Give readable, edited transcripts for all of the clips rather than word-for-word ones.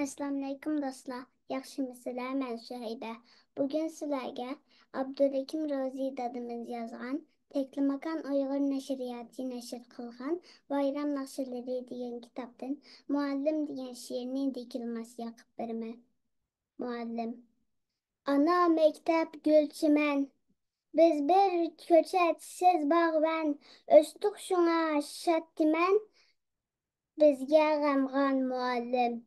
Assalamu alaikum dostlar. Yaxşımısınızlar? Mən Süheybə. Bugün sizlərə Abdurrahim Rozi dadımız yazğan Teklimakan Uyğur Nəşriyyatı nəşr qılğan Bayram Naxşıları degan kitabdan Muallim degan şiirini dikilməsi yaqıb vermə. Muallim. Ana məktəb gülçimən. Biz bir köçət, siz bağban. Östük şuna şattimən. Bizga g'amg'on muallim.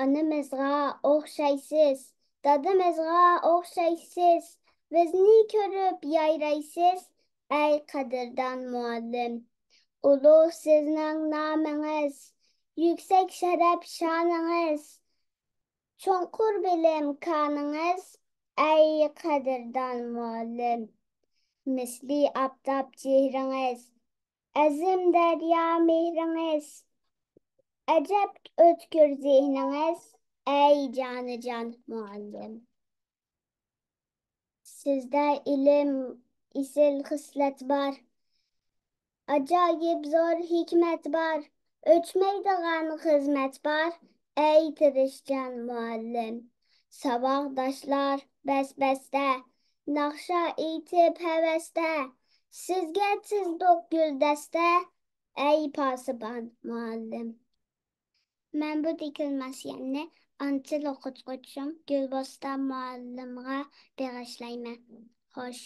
Onamizga o'xshaysiz, dadamizga o'xshaysiz. Bizni ko'rib yayraysiz, ey qadrdon muallim. Ulug' sizning nomingiz, yuksak sharaf shoningiz, chunqur bilim koningiz, ey qadrdon muallim. Misli aftob chehringiz, azim daryo mehringiz. Acep ötkür zihniniz, ey canıcan muallim. Sizde ilim, isil xislet var. Acayip zor hikmet var. Öçmeydiğen hizmet var. Ey tirişcan muallim. Sabahdaşlar besbeste. Nakşa itip heveste. Sizge çizdik güldeste. Ey pasıban muallim. Mən bu dikilməsini Antil oxutquçum Gülbostan müəllimə bağışlayıram. Xoş.